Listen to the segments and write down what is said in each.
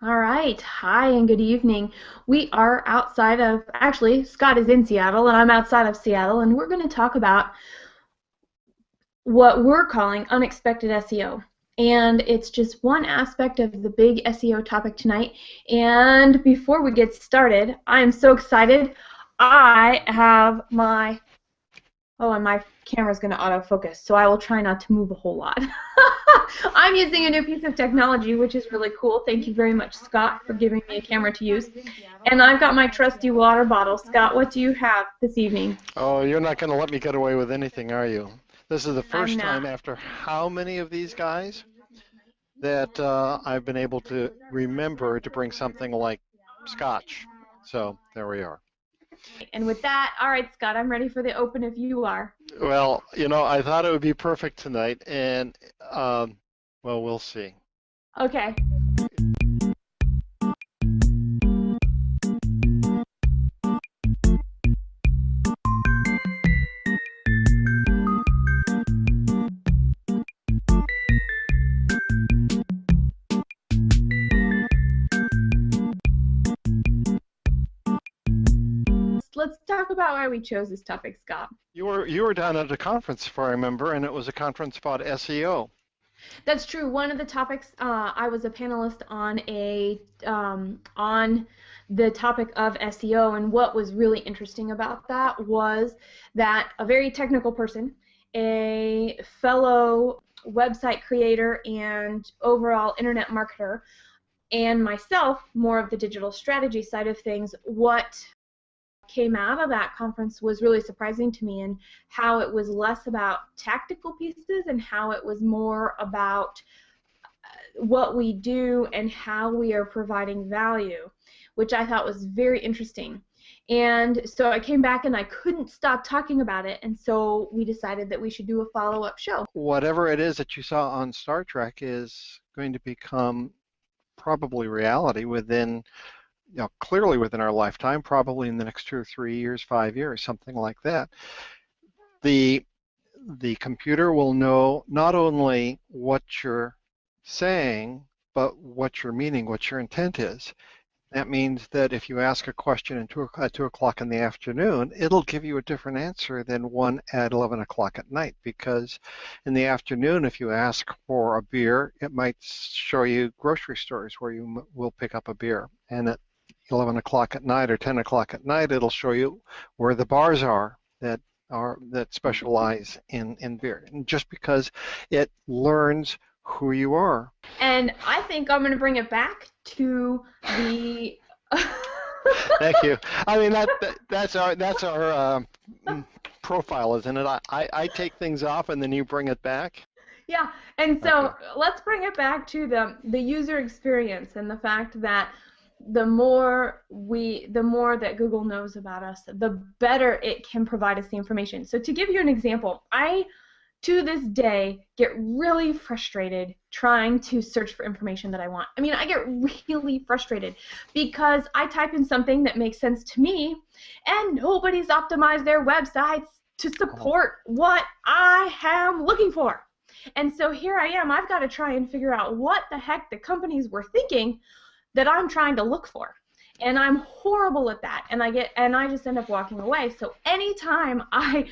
All right. Hi and good evening. We are outside of, actually, Scott is in Seattle and I'm outside of Seattle, and we're going to talk about what we're calling unexpected SEO. And it's just one aspect of the big SEO topic tonight. And before we get started, I am so excited. I have my, oh, and my camera's going to autofocus, so I will try not to move a whole lot. I'm using a new piece of technology, which is really cool. Thank you very much, Scott, for giving me a camera to use. And I've got my trusty water bottle. Scott, what do you have this evening? Oh, you're not going to let me get away with anything, are you? This is the I'm first not. time after how many of these guys that I've been able to remember to bring something like scotch. So there we are. And with that, all right, Scott, I'm ready for the open if you are. Well, I thought it would be perfect tonight, and well, we'll see. Okay. Let's talk about why we chose this topic, Scott. You were down at a conference, if I remember, and it was a conference about SEO. That's true. One of the topics I was a panelist on the topic of SEO, and what was really interesting about that was that a very technical person, a fellow website creator and overall internet marketer, and myself, more of the digital strategy side of things, what came out of that conference was really surprising to me, and how it was less about tactical pieces and how it was more about what we do and how we are providing value, which I thought was very interesting. And so I came back and I couldn't stop talking about it, and so we decided that we should do a follow-up show. Whatever it is that you saw on Star Trek is going to become probably reality within clearly within our lifetime, probably in the next 2 or 3 years, 5 years, something like that. The the computer will know not only what you're saying, but what you're meaning, what your intent is. That means that if you ask a question at 2 o'clock in the afternoon, it'll give you a different answer than one at 11 o'clock at night, because in the afternoon, if you ask for a beer, it might show you grocery stores where you will pick up a beer. And at 11 o'clock at night or 10 o'clock at night, it'll show you where the bars are that specialize in beer. And just because it learns who you are. And I think I'm going to bring it back to the Thank you. I mean that's our profile, isn't it? I take things off and then you bring it back. Yeah, and Okay. so let's bring it back to the user experience and the fact that the more that Google knows about us, the better it can provide us the information. So to give you an example, I to this day get really frustrated trying to search for information that I want. I mean, I get really frustrated because I type in something that makes sense to me, and nobody's optimized their websites to Oh, support what I am looking for. And so here I am, I've got to try and figure out what the heck the companies were thinking that I'm trying to look for. And I'm horrible at that, and I just end up walking away. So anytime I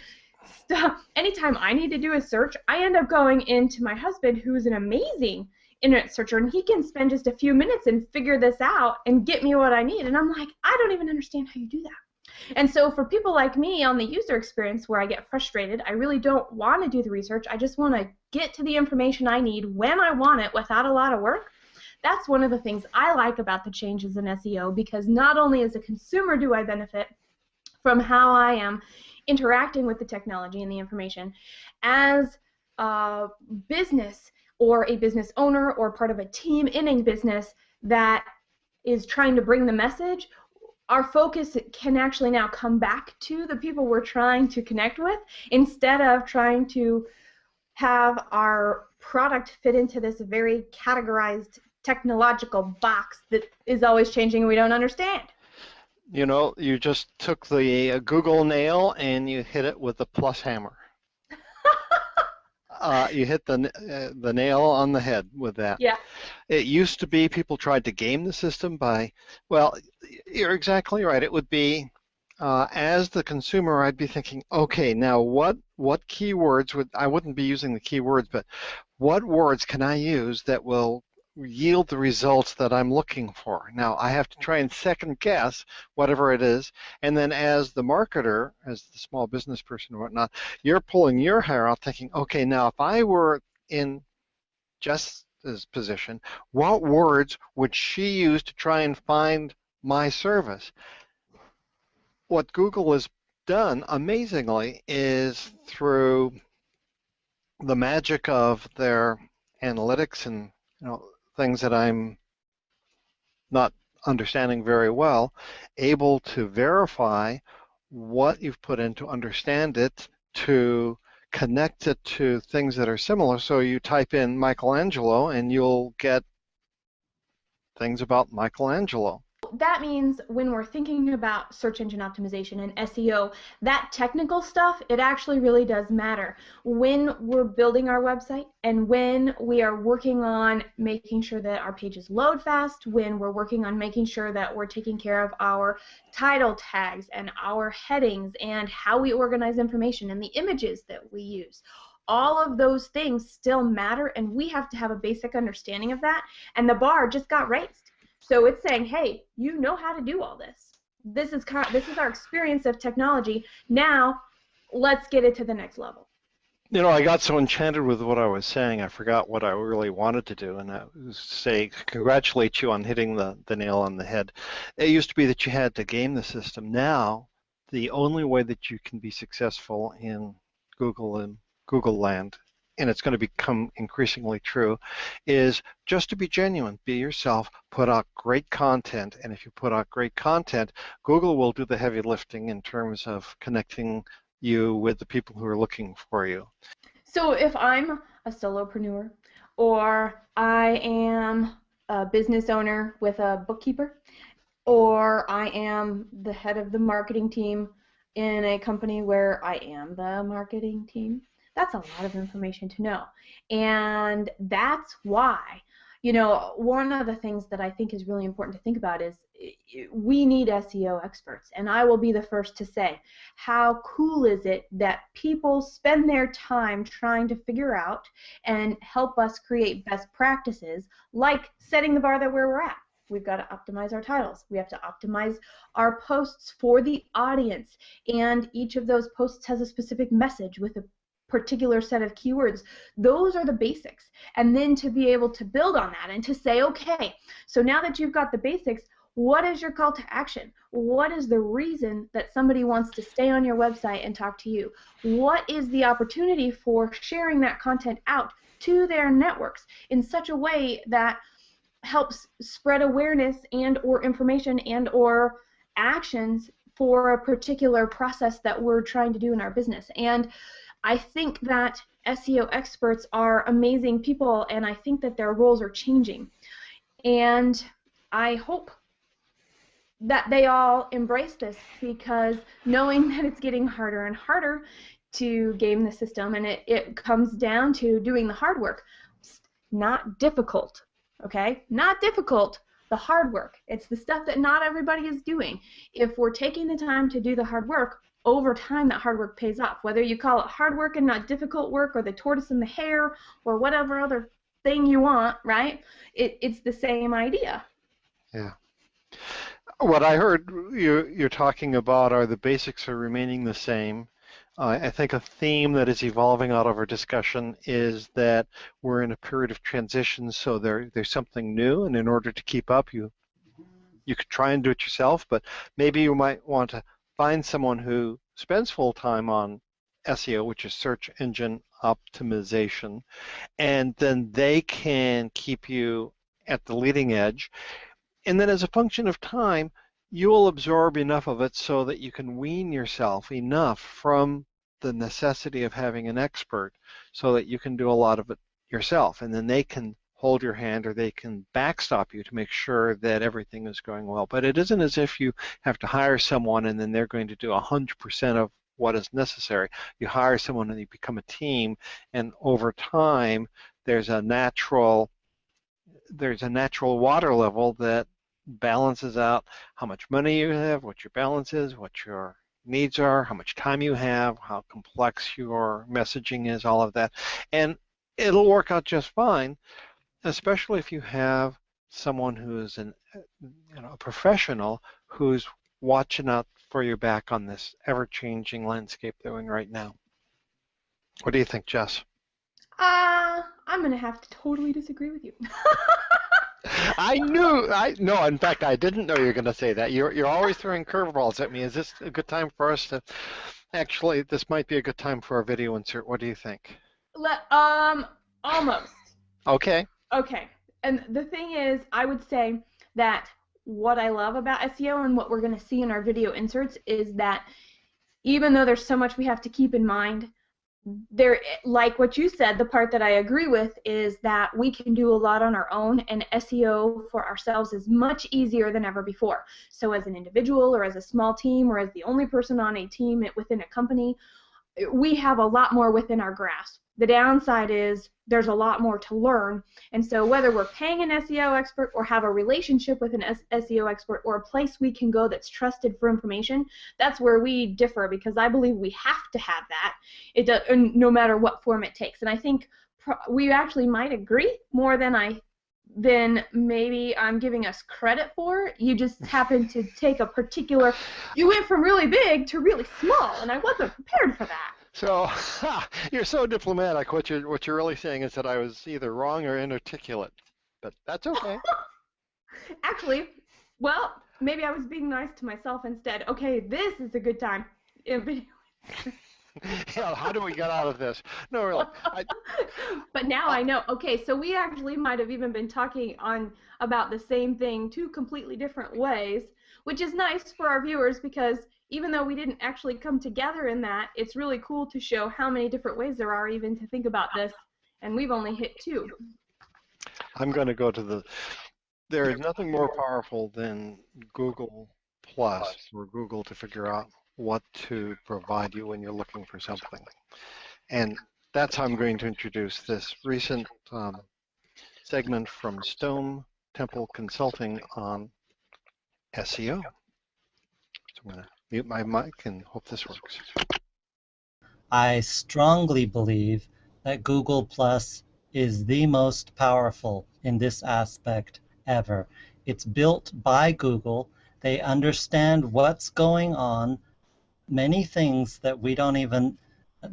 need to do a search, I end up going into my husband, who is an amazing internet searcher, and he can spend just a few minutes and figure this out and get me what I need. And I'm like, I don't even understand how you do that. And so for people like me on the user experience, where I get frustrated, I really don't want to do the research. I just want to get to the information I need when I want it without a lot of work. That's one of the things I like about the changes in SEO, because not only as a consumer do I benefit from how I am interacting with the technology and the information, as a business or a business owner or part of a team in a business that is trying to bring the message, our focus can actually now come back to the people we're trying to connect with, instead of trying to have our product fit into this very categorized technological box that is always changing and we don't understand. you just took the Google nail and you hit it with the plus hammer. You hit the nail on the head with that. Yeah. It used to be people tried to game the system by, well, you're exactly right. It would be, as the consumer, I'd be thinking, okay, now what keywords I wouldn't be using the keywords, but what words can I use that will yield the results that I'm looking for? Now, I have to try and second guess whatever it is, and then as the marketer, as the small business person or whatnot, you're pulling your hair out thinking, okay, now if I were in Jess's position, what words would she use to try and find my service? What Google has done amazingly is through the magic of their analytics and things that I'm not understanding very well, able to verify what you've put in to understand it, to connect it to things that are similar. So you type in Michelangelo and you'll get things about Michelangelo. That means when we're thinking about search engine optimization and SEO, that technical stuff, it actually really does matter. When we're building our website and when we are working on making sure that our pages load fast, when we're working on making sure that we're taking care of our title tags and our headings and how we organize information and the images that we use. All of those things still matter, and we have to have a basic understanding of that, and the bar just got raised. So it's saying, hey, you know how to do all this. This is our experience of technology. Now, let's get it to the next level. I got so enchanted with what I was saying, I forgot what I really wanted to do, and that was to say, congratulate you on hitting the nail on the head. It used to be that you had to game the system. Now, the only way that you can be successful in Google and Google land, and it's going to become increasingly true, is just to be genuine, be yourself, put out great content, and if you put out great content, Google will do the heavy lifting in terms of connecting you with the people who are looking for you. So if I'm a solopreneur, or I am a business owner with a bookkeeper, or I am the head of the marketing team in a company where I am the marketing team, that's a lot of information to know. And that's why, one of the things that I think is really important to think about is we need SEO experts. And I will be the first to say, how cool is it that people spend their time trying to figure out and help us create best practices, like setting the bar that where we're at. We've got to optimize our titles. We have to optimize our posts for the audience. And each of those posts has a specific message with a particular set of keywords. Those are the basics. And then to be able to build on that and to say, okay, so now that you've got the basics, what is your call to action? What is the reason that somebody wants to stay on your website and talk to you? What is the opportunity for sharing that content out to their networks in such a way that helps spread awareness and or information and or actions for a particular process that we're trying to do in our business? And I think that SEO experts are amazing people, and I think that their roles are changing. And I hope that they all embrace this, because knowing that it's getting harder and harder to game the system, and it comes down to doing the hard work. It's not difficult, okay? Not difficult, the hard work. It's the stuff that not everybody is doing. If we're taking the time to do the hard work, over time that hard work pays off. Whether you call it hard work and not difficult work, or the tortoise and the hare, or whatever other thing you want, right? It's the same idea. Yeah. What I heard you're talking about are the basics are remaining the same. I think a theme that is evolving out of our discussion is that we're in a period of transition, so there's something new, and in order to keep up, you could try and do it yourself, but maybe you might want to find someone who spends full time on SEO, which is search engine optimization, and then they can keep you at the leading edge. And then as a function of time, you will absorb enough of it so that you can wean yourself enough from the necessity of having an expert so that you can do a lot of it yourself, and then they can hold your hand or they can backstop you to make sure that everything is going well. But it isn't as if you have to hire someone and then they're going to do 100% of what is necessary. You hire someone and you become a team, and over time there's a natural water level that balances out how much money you have, what your balance is, what your needs are, how much time you have, how complex your messaging is, all of that. And it'll work out just fine, especially if you have someone who's a professional who's watching out for your back on this ever-changing landscape that we're in right now. What do you think, Jess? I'm gonna have to totally disagree with you. No, in fact, I didn't know you were going to say that. You're always throwing curveballs at me. Is this a good time for us to, actually, this might be a good time for a video insert. What do you think? Almost. Okay. Okay. And the thing is, I would say that what I love about SEO and what we're going to see in our video inserts is that even though there's so much we have to keep in mind, there, like what you said, the part that I agree with is that we can do a lot on our own, and SEO for ourselves is much easier than ever before. So as an individual or as a small team or as the only person on a team within a company, we have a lot more within our grasp. The downside is there's a lot more to learn, and so whether we're paying an SEO expert or have a relationship with an SEO expert or a place we can go that's trusted for information, that's where we differ, because I believe we have to have that, no matter what form it takes. And I think we actually might agree more than maybe I'm giving us credit for. You just happen to take a particular, you went from really big to really small, and I wasn't prepared for that. So, you're so diplomatic. What you're really saying is that I was either wrong or inarticulate, but that's okay. Actually, well, maybe I was being nice to myself instead. Okay, this is a good time. Yeah, how do we get out of this? No, really. But now I know. Okay, so we actually might have even been talking about the same thing two completely different ways, which is nice for our viewers, because even though we didn't actually come together in that, it's really cool to show how many different ways there are even to think about this, and we've only hit two. I'm going to go to there is nothing more powerful than Google Plus or Google to figure out what to provide you when you're looking for something. And that's how I'm going to introduce this recent segment from Stone Temple Consulting on SEO. So I'm going to mute my mic and hope this works. I strongly believe that Google Plus is the most powerful in this aspect ever. It's built by Google. They understand what's going on, many things that we don't even,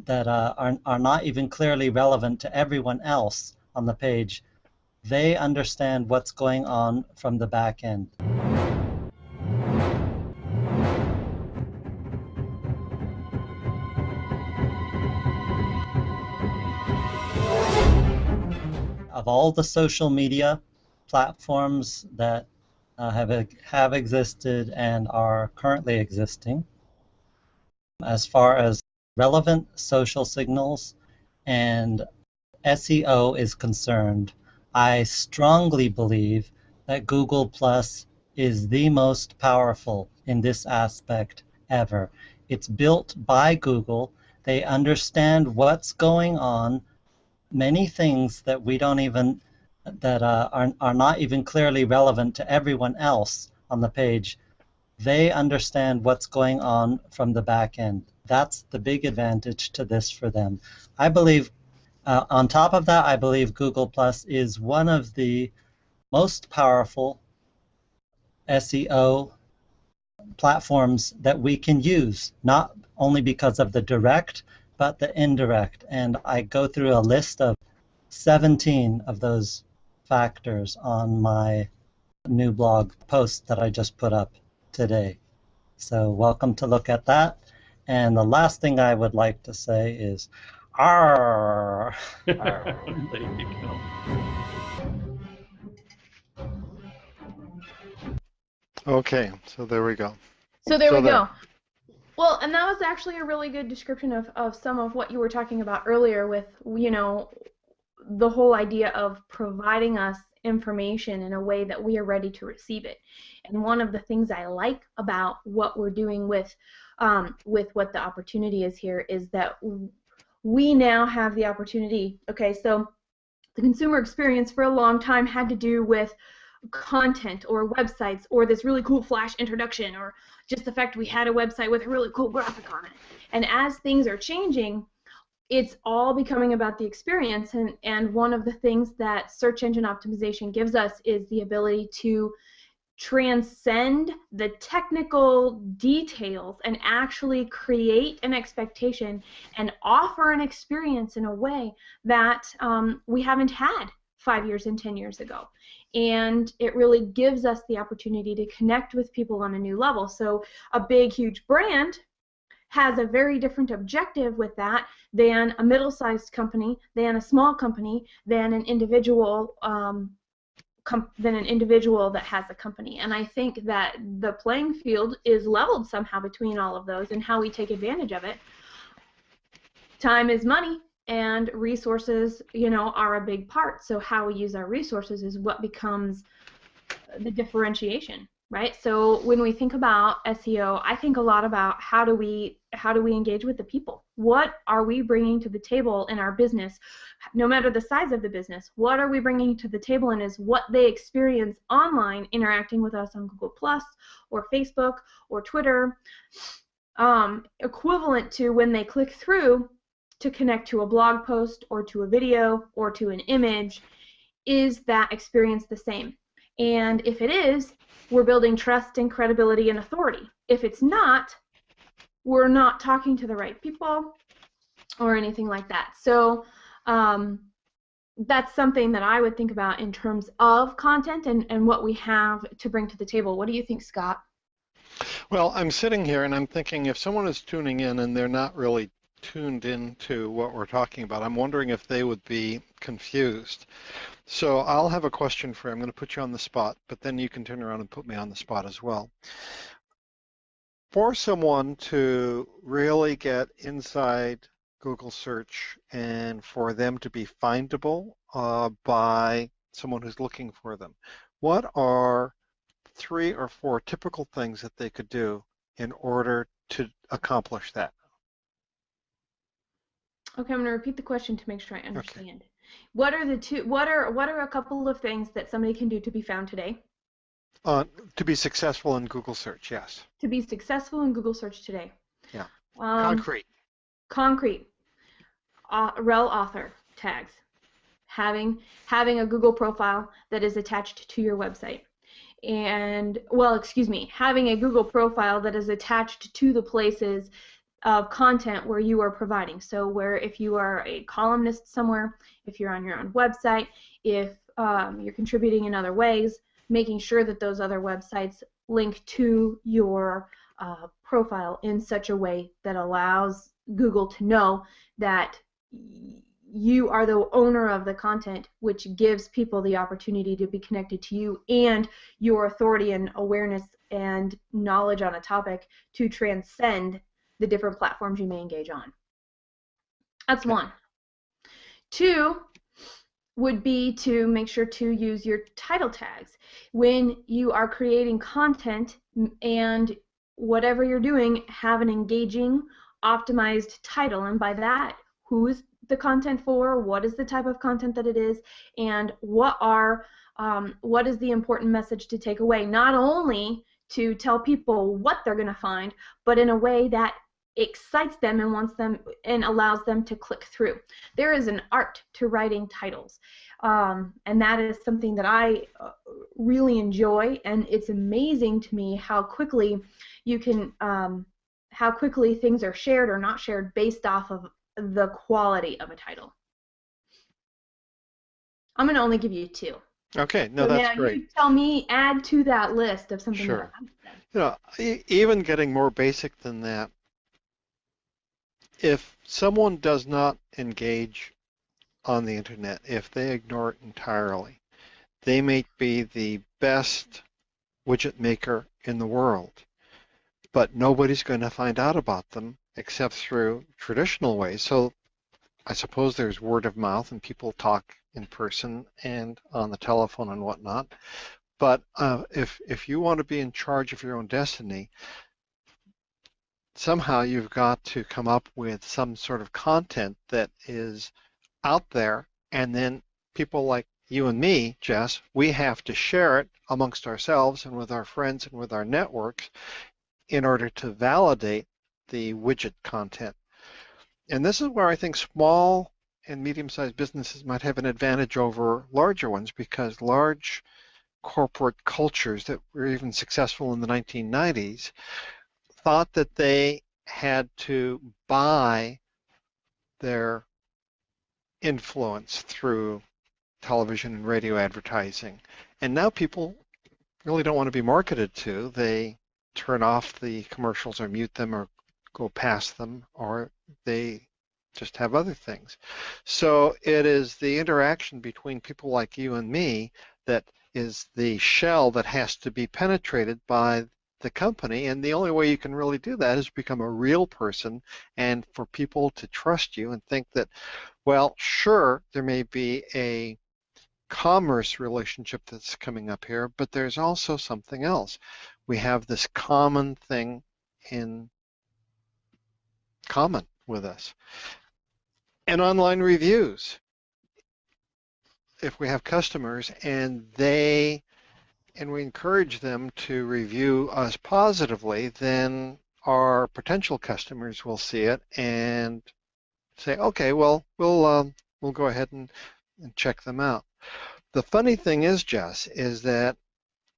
that are not even clearly relevant to everyone else on the page. They understand what's going on from the back end. Of all the social media platforms that have existed and are currently existing, as far as relevant social signals and SEO is concerned, I strongly believe that Google Plus is the most powerful in this aspect ever. It's built by Google. They understand what's going on, many things that we don't even, that are not even clearly relevant to everyone else on the page. They understand what's going on from the back end. That's the big advantage to this for them. I believe, on top of that, I believe Google Plus is one of the most powerful SEO platforms that we can use, not only because of the direct, but the indirect. And I go through a list of 17 of those factors on my new blog post that I just put up today. So welcome to look at that. And the last thing I would like to say is, "Arr!" There you go. Okay, so there we go. So there we go. Well, and that was actually a really good description of some of what you were talking about earlier with, you know, the whole idea of providing us information in a way that we are ready to receive it. And one of the things I like about what we're doing with what the opportunity is here is that we now have the opportunity. Okay, so the consumer experience for a long time had to do with content or websites or this really cool flash introduction or just the fact we had a website with a really cool graphic on it. And as things are changing, it's all becoming about the experience, and one of the things that search engine optimization gives us is the ability to transcend the technical details and actually create an expectation and offer an experience in a way that we haven't had 5 years and 10 years ago. And it really gives us the opportunity to connect with people on a new level. So a big, huge brand has a very different objective with that than a middle-sized company, than a small company, than an individual that has a company. And I think that the playing field is leveled somehow between all of those and how we take advantage of it. Time is money, and resources, are a big part. So how we use our resources is what becomes the differentiation, right? So when we think about SEO, I think a lot about how do we engage with the people? What are we bringing to the table in our business, no matter the size of the business? What are we bringing to the table, and is what they experience online interacting with us on Google Plus or Facebook or Twitter equivalent to when they click through to connect to a blog post or to a video or to an image? Is that experience the same? And if it is, we're building trust and credibility and authority. If it's not, we're not talking to the right people or anything like that. So that's something that I would think about in terms of content and what we have to bring to the table. What do you think, Scott? Well, I'm sitting here and I'm thinking, if someone is tuning in and they're not really tuned into what we're talking about, I'm wondering if they would be confused. So I'll have a question for you. I'm going to put you on the spot, but then you can turn around and put me on the spot as well. For someone to really get inside Google search and for them to be findable by someone who's looking for them, what are 3 or 4 typical things that they could do in order to accomplish that? Okay, I'm going to repeat the question to make sure I understand. Okay. What are a couple of things that somebody can do to be found today? To be successful in Google search, yes. To be successful in Google search today. Yeah. Concrete. Concrete. Rel author tags. Having a Google profile that is attached to your website. And, well, excuse me, having a Google profile that is attached to the places of content where you are providing. So where if you are a columnist somewhere, if you're on your own website, if you're contributing in other ways, making sure that those other websites link to your profile in such a way that allows Google to know that you are the owner of the content, which gives people the opportunity to be connected to you and your authority and awareness and knowledge on a topic to transcend the different platforms you may engage on. That's 1. 2 would be to make sure to use your title tags. When you are creating content and whatever you're doing, have an engaging, optimized title, and by that, who is the content for, what is the type of content that it is, and what is the important message to take away, not only to tell people what they're going to find, but in a way that excites them and wants them and allows them to click through. There is an art to writing titles, and that is something that I really enjoy, and it's amazing to me how quickly you can how quickly things are shared or not shared based off of the quality of a title. I'm going to only give you 2. Okay, no, so that's now great. You tell me, add to that list of something. Sure. That Even getting more basic than that, if someone does not engage on the internet, if they ignore it entirely, they may be the best widget maker in the world, but nobody's going to find out about them except through traditional ways. So I suppose there's word of mouth and people talk in person and on the telephone and whatnot. But if you want to be in charge of your own destiny, somehow you've got to come up with some sort of content that is out there, and then people like you and me, Jess, we have to share it amongst ourselves and with our friends and with our networks in order to validate the widget content. And this is where I think small and medium-sized businesses might have an advantage over larger ones, because large corporate cultures that were even successful in the 1990s thought that they had to buy their influence through television and radio advertising. And now people really don't want to be marketed to. They turn off the commercials or mute them or go past them, or they just have other things. So it is the interaction between people like you and me that is the shell that has to be penetrated by the company, and the only way you can really do that is become a real person, and for people to trust you and think that, well, sure, there may be a commerce relationship that's coming up here, but there's also something else. We have this common thing in common with us. And online reviews. If we have customers and we encourage them to review us positively, then our potential customers will see it and say, okay, well, we'll go ahead and check them out. The funny thing is, Jess, is that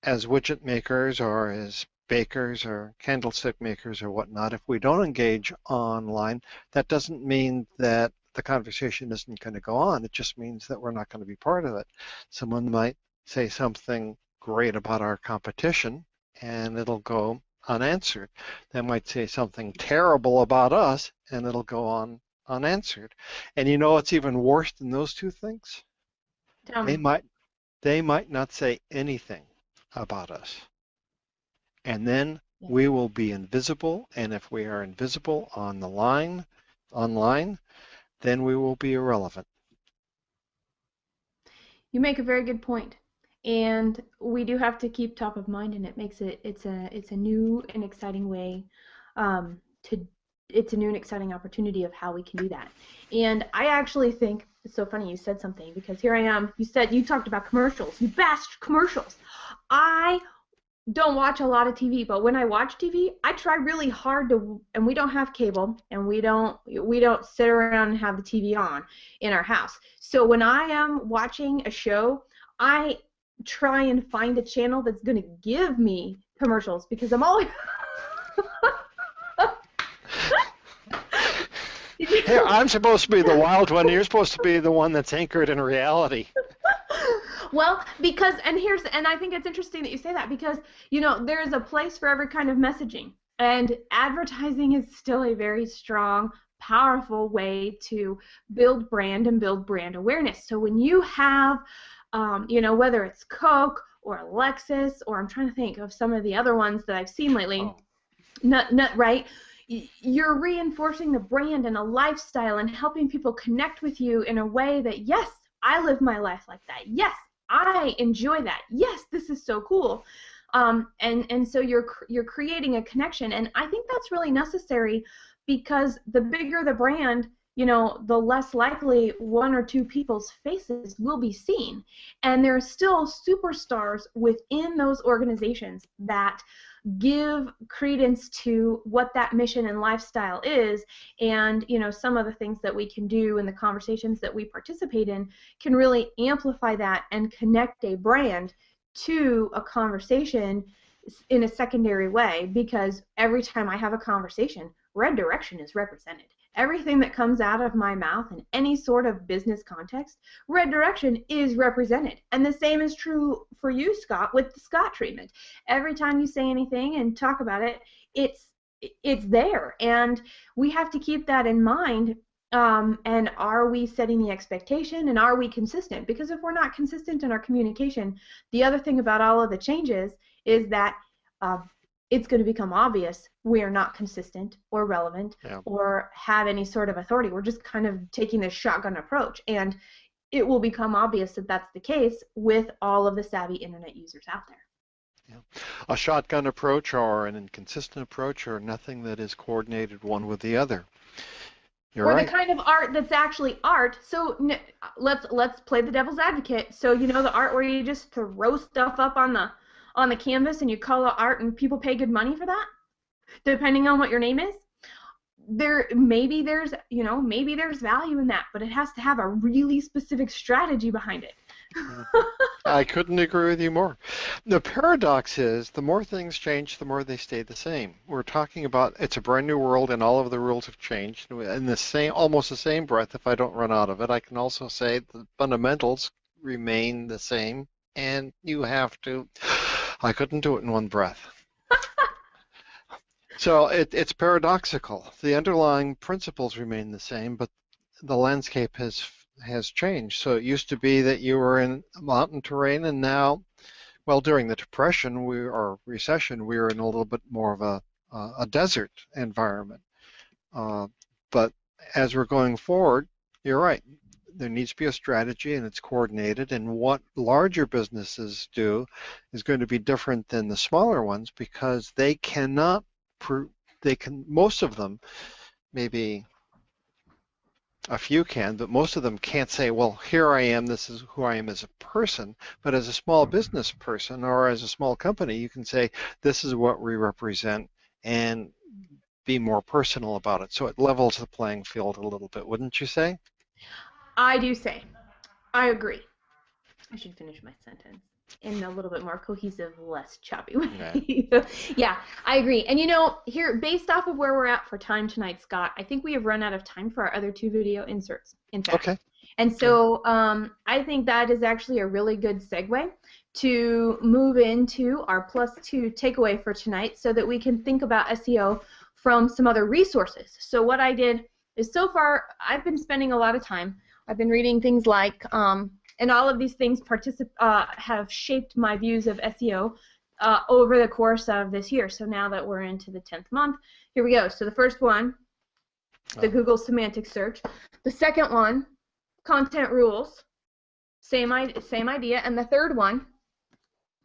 as widget makers or as bakers or candlestick makers or whatnot, if we don't engage online, that doesn't mean that the conversation isn't going to go on. It just means that we're not going to be part of it. Someone might say something great about our competition and it'll go unanswered. They might say something terrible about us and it'll go on unanswered. And you know what's even worse than those two things? Tell me. They might not say anything about us. And then we will be invisible, and if we are invisible on the line, online, then we will be irrelevant. You make a very good point, and we do have to keep top of mind, and it makes it's a new and exciting way it's a new and exciting opportunity of how we can do that. And I actually think it's so funny you said something, because here I am. You talked about commercials. You bashed commercials. I don't watch a lot of TV, but when I watch TV, I try really hard to, and we don't have cable, and we don't sit around and have the TV on in our house. So when I am watching a show, I try and find a channel that's going to give me commercials, because I'm always Hey, I'm supposed to be the wild one. You're supposed to be the one that's anchored in reality. Well, and I think it's interesting that you say that, because, there is a place for every kind of messaging, and advertising is still a very strong, powerful way to build brand and build brand awareness. So when you have, whether it's Coke or Lexus, or I'm trying to think of some of the other ones that I've seen lately, right? You're reinforcing the brand and a lifestyle and helping people connect with you in a way that, yes, I live my life like that. Yes, I enjoy that. Yes, this is so cool. And so you're creating a connection, and I think that's really necessary, because the bigger the brand, the less likely one or two people's faces will be seen. And there are still superstars within those organizations that give credence to what that mission and lifestyle is, and some of the things that we can do in the conversations that we participate in can really amplify that and connect a brand to a conversation in a secondary way, because every time I have a conversation, Red Direction is represented. Everything that comes out of my mouth in any sort of business context, Red Direction is represented. And the same is true for you, Scott, with the Scott treatment. Every time you say anything and talk about it, it's there. And we have to keep that in mind. And are we setting the expectation, and are we consistent? Because if we're not consistent in our communication, the other thing about all of the changes is that it's going to become obvious we are not consistent or relevant Yeah. or have any sort of authority. We're just kind of taking this shotgun approach, and it will become obvious that that's the case with all of the savvy internet users out there. Yeah. A shotgun approach or an inconsistent approach or nothing that is coordinated one with the other. You're or right. the kind of art that's actually art. So let's play the devil's advocate. So you know the art where you just throw stuff up on the canvas and you call it art and people pay good money for that, depending on what your name is. Maybe there's value in that, but it has to have a really specific strategy behind it. I couldn't agree with you more. The paradox is the more things change, the more they stay the same. We're talking about it's a brand new world and all of the rules have changed. In the same, almost the same breath, if I don't run out of it, I can also say the fundamentals remain the same, and you have to. I couldn't do it in one breath. So it's paradoxical. The underlying principles remain the same, but the landscape has changed. So it used to be that you were in mountain terrain, and now, well, during the Depression or recession, we were in a little bit more of a desert environment. But as we're going forward, you're right. There needs to be a strategy, and it's coordinated. And what larger businesses do is going to be different than the smaller ones because they cannot. Most of them, maybe a few can, but most of them can't say, well, here I am, this is who I am as a person. But as a small business person or as a small company, you can say, this is what we represent and be more personal about it. So it levels the playing field a little bit, wouldn't you say? I do say. I agree. I should finish my sentence in a little bit more cohesive, less choppy way. Yeah, I agree. And here, based off of where we're at for time tonight, Scott, I think we have run out of time for our other 2 video inserts, in fact. Okay. And so I think that is actually a really good segue to move into our +2 takeaway for tonight so that we can think about SEO from some other resources. So what I did is so far I've been spending a lot of time. I've been reading things like and all of these things have shaped my views of SEO over the course of this year. So now that we're into the 10th month, here we go. So the first one, the Google semantic search. The second one, content rules. Same idea. And the third one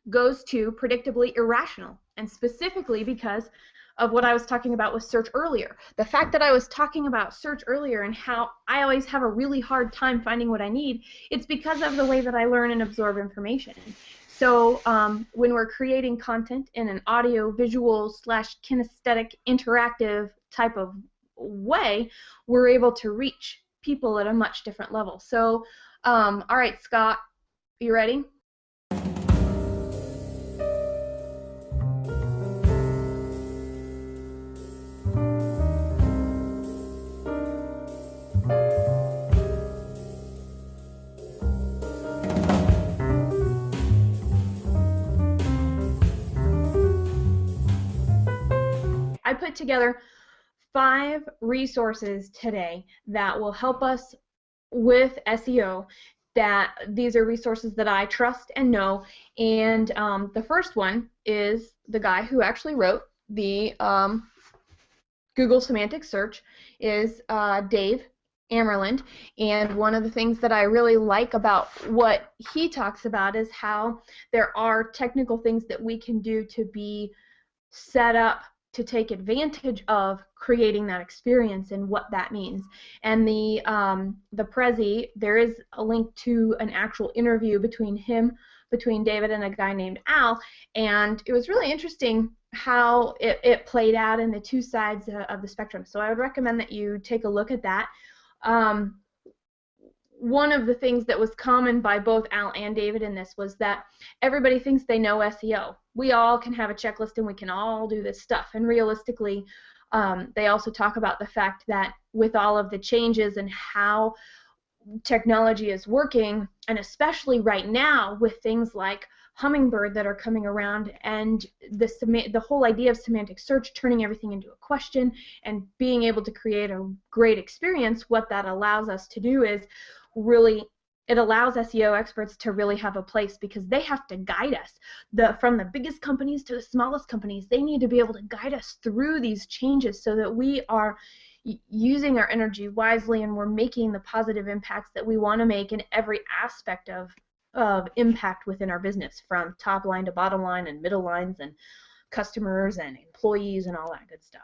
goes to predictably irrational, and specifically because of what I was talking about with search earlier. The fact that I was talking about search earlier and how I always have a really hard time finding what I need, it's because of the way that I learn and absorb information. So when we're creating content in an audio, visual / kinesthetic, interactive type of way, we're able to reach people at a much different level. So, all right, Scott, you ready? I put together 5 resources today that will help us with SEO. That these are resources that I trust and know. And the first one is the guy who actually wrote the Google semantic search is Dave Amerland. And one of the things that I really like about what he talks about is how there are technical things that we can do to be set up to take advantage of creating that experience and what that means. And the Prezi, there is a link to an actual interview between David and a guy named Al, and it was really interesting how it played out in the 2 sides of the spectrum. So I would recommend that you take a look at that. One of the things that was common by both Al and David in this was that everybody thinks they know SEO. We all can have a checklist and we can all do this stuff. And realistically, they also talk about the fact that with all of the changes and how technology is working, and especially right now with things like Hummingbird that are coming around, and the whole idea of semantic search, turning everything into a question and being able to create a great experience, what that allows us to do is really it allows SEO experts to really have a place because they have to guide us. From the biggest companies to the smallest companies, they need to be able to guide us through these changes so that we are using our energy wisely and we're making the positive impacts that we want to make in every aspect of impact within our business, from top line to bottom line and middle lines and customers and employees and all that good stuff.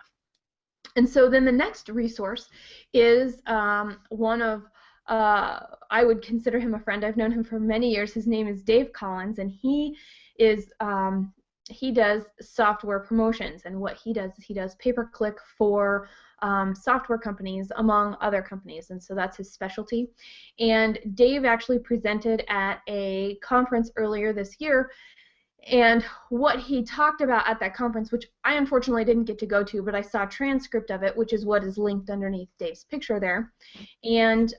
And so then the next resource is one of, I would consider him a friend. I've known him for many years. His name is Dave Collins, and he does software promotions. And what he does is he does pay-per-click for software companies, among other companies, and so that's his specialty. And Dave actually presented at a conference earlier this year, and what he talked about at that conference, which I unfortunately didn't get to go to, but I saw a transcript of it, which is what is linked underneath Dave's picture there. And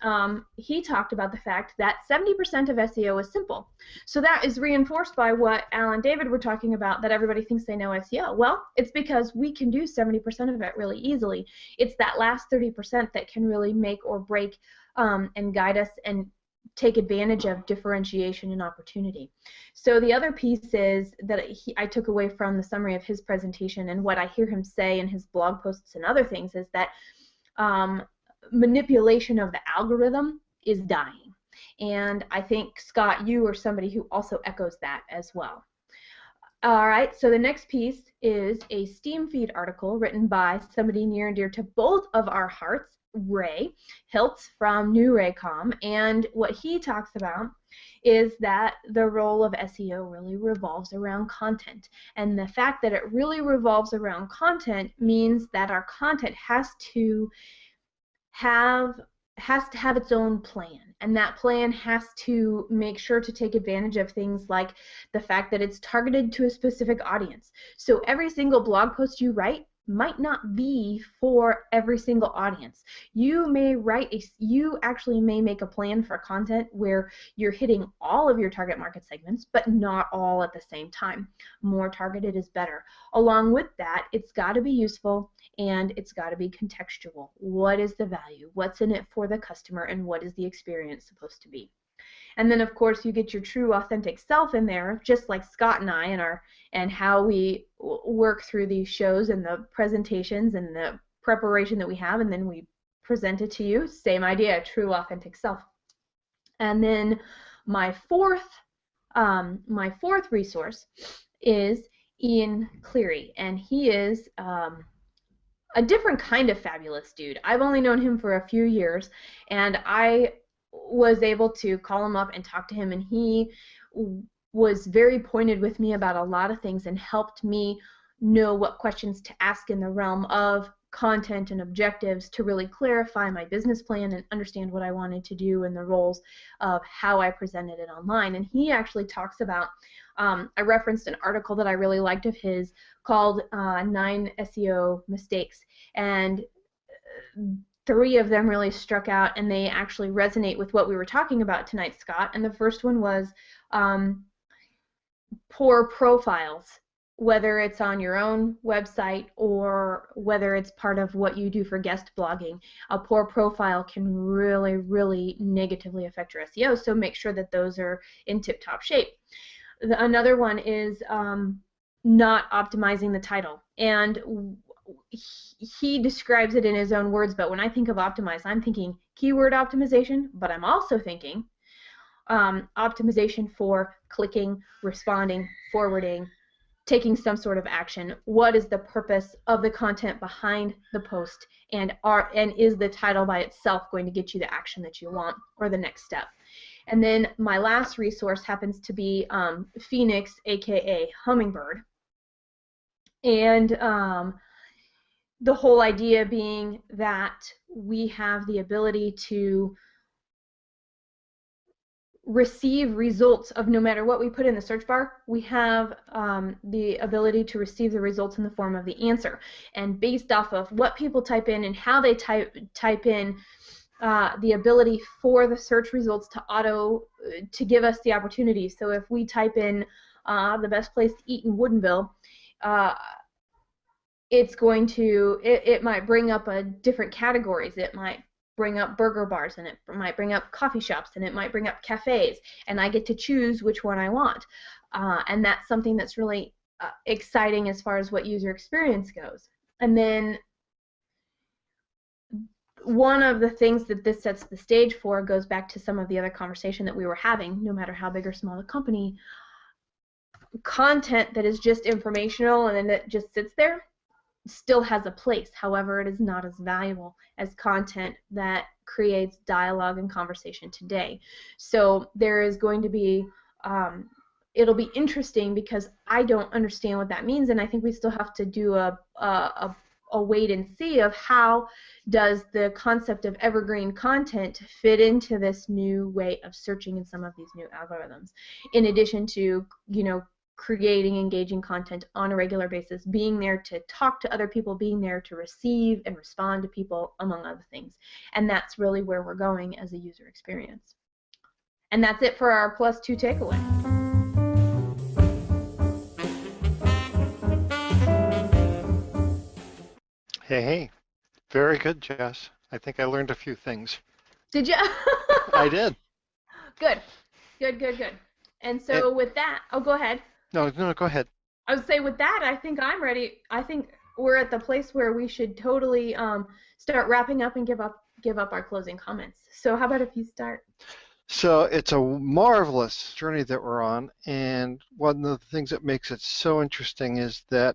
he talked about the fact that 70% of SEO is simple. So that is reinforced by what Al and David were talking about, that everybody thinks they know SEO. Well, it's because we can do 70% of it really easily. It's that last 30% that can really make or break and guide us and take advantage of differentiation and opportunity. So the other piece is that I took away from the summary of his presentation, and what I hear him say in his blog posts and other things, is that manipulation of the algorithm is dying. And I think, Scott, you are somebody who also echoes that as well. All right, so the next piece is a Steamfeed article written by somebody near and dear to both of our hearts, Ray Hiltz from New Raycom, and what he talks about is that the role of SEO really revolves around content, and the fact that it really revolves around content means that our content has to have its own plan, and that plan has to make sure to take advantage of things like the fact that it's targeted to a specific audience. So every single blog post you write might not be for every single audience. You actually may make a plan for content where you're hitting all of your target market segments, but not all at the same time. More targeted is better. Along with that, it's got to be useful and it's got to be contextual. What is the value? What's in it for the customer, and what is the experience supposed to be? And then, of course, you get your true, authentic self in there, just like Scott and I, and how we work through these shows and the presentations and the preparation that we have, and then we present it to you. Same idea, true, authentic self. And then my fourth resource is Ian Cleary, and he is a different kind of fabulous dude. I've only known him for a few years, and I was able to call him up and talk to him, and he was very pointed with me about a lot of things and helped me know what questions to ask in the realm of content and objectives to really clarify my business plan and understand what I wanted to do and the roles of how I presented it online. And he actually talks about, I referenced an article that I really liked of his called 9 SEO Mistakes, and 3 of them really struck out, and they actually resonate with what we were talking about tonight, Scott. And the first one was poor profiles, whether it's on your own website or whether it's part of what you do for guest blogging. A poor profile can really, really negatively affect your SEO, so make sure that those are in tip-top shape. Another one is not optimizing the title, and he describes it in his own words, but when I think of optimize, I'm thinking keyword optimization, but I'm also thinking optimization for clicking, responding, forwarding, taking some sort of action. What is the purpose of the content behind the post, and is the title by itself going to get you the action that you want or the next step? And then my last resource happens to be Phoenix, aka Hummingbird, and the whole idea being that we have the ability to receive results of no matter what we put in the search bar. We have the ability to receive the results in the form of the answer, and based off of what people type in and how they type in, the ability for the search results to give us the opportunity. So if we type in the best place to eat in Woodinville, it's going to, it might bring up different categories. It might bring up burger bars, and it might bring up coffee shops, and it might bring up cafes, and I get to choose which one I want. And that's something that's really exciting as far as what user experience goes. And then one of the things that this sets the stage for goes back to some of the other conversation that we were having. No matter how big or small the company, content that is just informational and then it just sits there still has a place. However, it is not as valuable as content that creates dialogue and conversation today. So there is going to be it'll be interesting because I don't understand what that means, and I think we still have to do a wait and see of how does the concept of evergreen content fit into this new way of searching in some of these new algorithms, in addition to, you know, creating engaging content on a regular basis, being there to talk to other people, being there to receive and respond to people, among other things. And that's really where we're going as a user experience. And that's it for our +2 takeaway. Hey, very good, Jess. I think I learned a few things. Did you? I did. Good. And so with that, oh, go ahead. No, go ahead. I would say with that, I think I'm ready. I think we're at the place where we should totally start wrapping up and give up our closing comments. So how about if you start? So it's a marvelous journey that we're on, and one of the things that makes it so interesting is that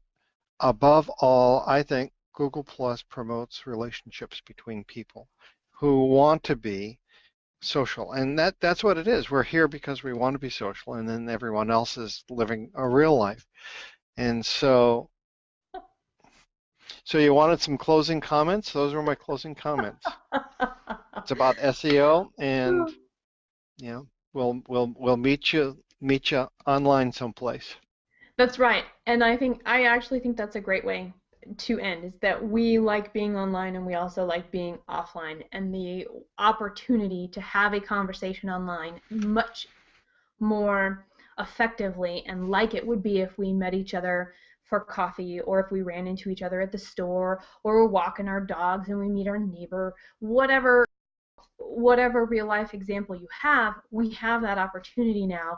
above all, I think Google Plus promotes relationships between people who want to be social, and that's what it is. We're here because we want to be social, and then everyone else is living a real life. And so you wanted some closing comments? Those were my closing comments. It's about SEO, and you know, we'll meet you online someplace. That's right, and I actually think that's a great way to end, is that we like being online and we also like being offline, and the opportunity to have a conversation online much more effectively and like it would be if we met each other for coffee, or if we ran into each other at the store, or we're walking our dogs and we meet our neighbor, whatever real life example you have, we have that opportunity now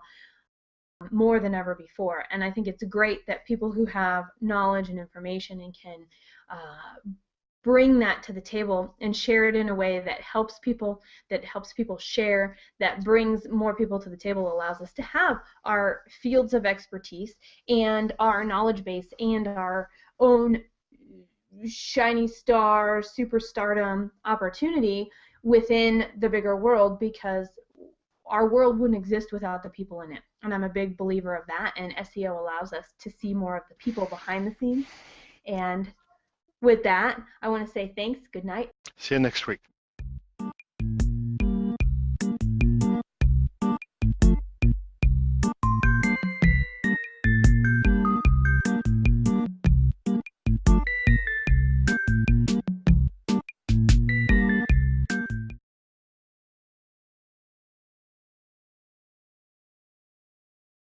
more than ever before. And I think it's great that people who have knowledge and information and can bring that to the table and share it in a way that helps people share, that brings more people to the table, allows us to have our fields of expertise and our knowledge base and our own shiny star superstardom opportunity within the bigger world, because our world wouldn't exist without the people in it. And I'm a big believer of that, and SEO allows us to see more of the people behind the scenes. And with that, I want to say thanks, good night. See you next week.